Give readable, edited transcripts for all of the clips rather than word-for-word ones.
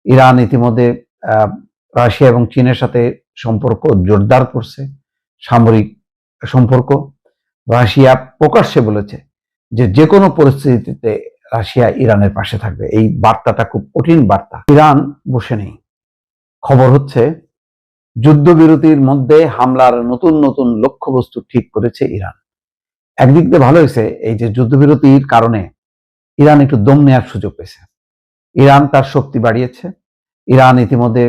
Iran ইতিমধ্যে Russia এবং চীনের সাথে সম্পর্ক জোরদার করছে, সামরিক সম্পর্ক। রাশিয়া প্রকাশ্যে বলেছে যে কোনো পরিস্থিতিতে রাশিয়া ইরানের পাশে থাকবে। এই বার্তাটা খুব কঠিন বার্তা। ইরান বসে নেই। খবর হচ্ছে যুদ্ধবিরতির মধ্যে হামলার নতুন নতুন লক্ষ্যবস্তু ঠিক করেছে ইরান। একদিক দিয়ে ভালো হয়েছে, এই যে যুদ্ধবিরতির কারণে ইরান একটু দম নেওয়ার সুযোগ পেয়েছে। ইরান তার শক্তি বাড়িয়েছে। ইরান ইতিমধ্যে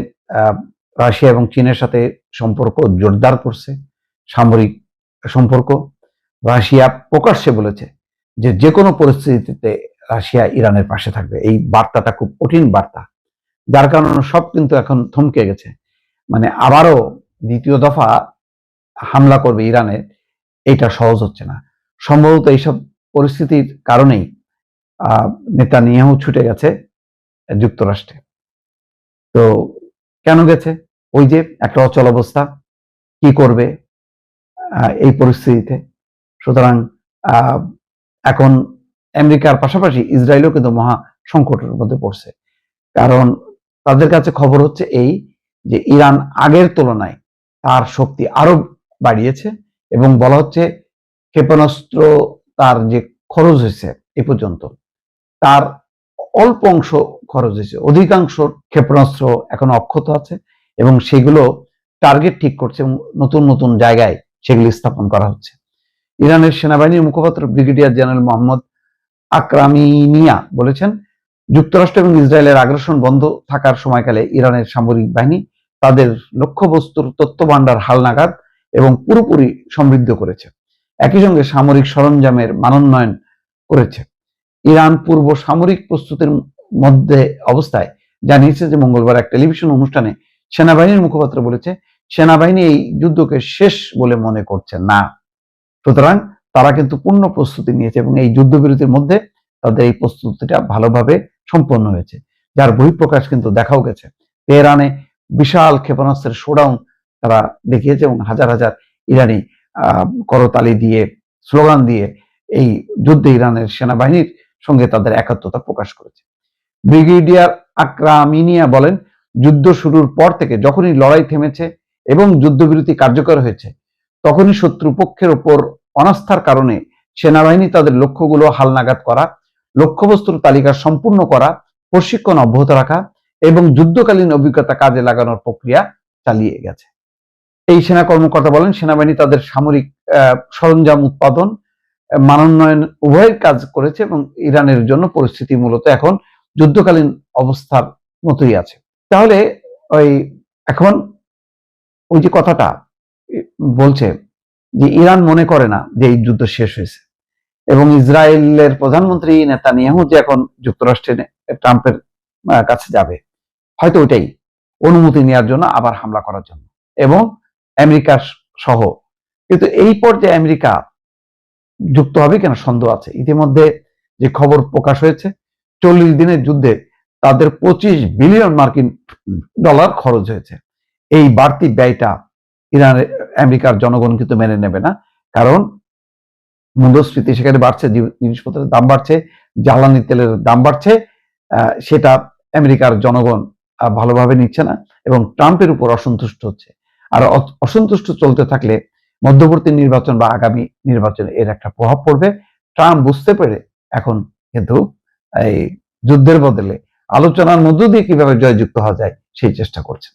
রাশিয়া এবং চীনের সাথে সম্পর্ক জোরদার করছে, সামরিক সম্পর্ক। রাশিয়া প্রকাশ্যে বলেছে যে কোনো পরিস্থিতিতে রাশিয়া ইরানের পাশে থাকবে। এই বার্তাটা খুব কঠিন বার্তা, যার কারণে সব কিন্তু এখন থমকে গেছে। মানে আবারও দ্বিতীয় দফা হামলা করবে ইরানে, এটা সহজ হচ্ছে না। সম্ভবত এইসব পরিস্থিতির কারণেই নেতানিয়াহু ছুটে গেছে যুক্তরাষ্ট্রে। তো কেন গেছে? ওই যে একটা অচল অবস্থা, কি করবে এই পরিস্থিতিতে। সুতরাং এখন আমেরিকার পাশাপাশি ইসরায়েলও কিন্তু মহা সংকটের মধ্যে পড়ছে। কারণ তাদের কাছে খবর হচ্ছে এই যে ইরান আগের তুলনায় তার শক্তি আরো বাড়িয়েছে, এবং বলা হচ্ছে ক্ষেপণাস্ত্র তার যে খরচ হয়েছে এ পর্যন্ত, তার অল্প অংশ খরচ হয়েছে, অধিকাংশ ক্ষেপণাস্ত্র এখন অক্ষত আছে এবং সেগুলো টার্গেট ঠিক করছে এবং নতুন নতুন জায়গায় সেগুলি স্থাপন করা হচ্ছে। ইরানের সেনাবাহিনীর মুখপাত্র ব্রিগেডিয়ার জেনারেল মোহাম্মদ আকরামিনিয়া বলেছেন, যুক্তরাষ্ট্র এবং ইসরায়েলের আগ্রাসন বন্ধ থাকার সময়কালে ইরানের সামরিক বাহিনী তাদের লক্ষ্যবস্তুর তথ্য ভান্ডার হালনাগাদ এবং পুরোপুরি সমৃদ্ধ করেছে। একই সঙ্গে সামরিক সরঞ্জামের মানোন্নয়ন করেছে। ইরান পূর্ব সামরিক প্রস্তুতির মধ্যে অবস্থায় জানিয়েছে যে মঙ্গলবার এক টেলিভিশন অনুষ্ঠানে সেনাবাহিনীর মুখপাত্র বলেছে, সেনাবাহিনী এই যুদ্ধকে শেষ বলে মনে করছে না। সুতরাং তারা কিন্তু পূর্ণ প্রস্তুতি নিয়েছে এবং এই যুদ্ধবিরতির মধ্যে তাদের এই প্রস্তুতিটা ভালোভাবে সম্পন্ন হয়েছে, যার বহিঃপ্রকাশ কিন্তু দেখাও গেছে। তেহরানে বিশাল ক্ষেপণাস্ত্রের শোডাউন তারা দেখিয়েছে এবং হাজার হাজার ইরানি করতালি দিয়ে, স্লোগান দিয়ে এই যুদ্ধে ইরানের সেনাবাহিনীর সঙ্গে তাদের একাত্মতা প্রকাশ করেছে। ব্রিগেডিয়ার আকরামিনিয়া বলেন, যুদ্ধ শুরুর পর থেকে যখনই লড়াই থেমেছে এবং যুদ্ধবিরতি কার্যকর হয়েছে, তখনই শত্রুপক্ষের ওপর অনাস্থার কারণে সেনাবাহিনী তাদের লক্ষ্যগুলো হালনাগাদ করা, লক্ষ্যবস্তুর তালিকা সম্পূর্ণ করা, প্রশিক্ষণ অব্যাহত রাখা এবং যুদ্ধকালীন অভিজ্ঞতা কাজে লাগানোর প্রক্রিয়া চালিয়ে গেছে। এই সেনা কর্মকর্তা বলেন, সেনাবাহিনী তাদের সামরিক সরঞ্জাম উৎপাদন, মানোন্নয়ন উভয়ের কাজ করেছে এবং ইরানের জন্য পরিস্থিতি মূলত এখন যুদ্ধকালীন অবস্থার মতোই আছে। তাহলে এখন ওই যে কথাটা বলছে যে ইরান মনে করে না যে এই যুদ্ধ শেষ হয়েছে, এবং ইসরায়েলের প্রধানমন্ত্রী নেতানিয়াহু যে এখন যুক্তরাষ্ট্রে ট্রাম্পের কাছে যাবে, হয়তো ওইটাই অনুমতি নেওয়ার জন্য আবার হামলা করার জন্য, এবং আমেরিকা সহ। কিন্তু এই পর্যায়ে আমেরিকা যুক্ত হবে কেন সন্দেহ আছে। ইতিমধ্যে যে খবর প্রকাশ হয়েছে, 40 দিনের যুদ্ধে তাদের $25 বিলিয়ন মার্কিন ডলার খরচ হয়েছে। এই বাড়তি ব্যয়টা ইরানের আমেরিকার জনগণ কিন্তু মেনে নেবে না, কারণ মূল্যস্ফীতি সেখানে বাড়ছে, জিনিসপত্রের দাম বাড়ছে, জ্বালানি তেলের দাম বাড়ছে, সেটা আমেরিকার জনগণ ভালোভাবে নিচ্ছে না এবং ট্রাম্পের উপর অসন্তুষ্ট হচ্ছে। আর অসন্তুষ্ট চলতে থাকলে মধ্যবর্তী নির্বাচন বা আগামী নির্বাচনে এর একটা প্রভাব পড়বে। ট্রাম্প বুঝতে পেরে এখন কিন্তু এই যুদ্ধের বদলে আলোচনার মধ্য দিয়ে কিভাবে জয়যুক্ত হওয়া যায় সেই চেষ্টা করছে।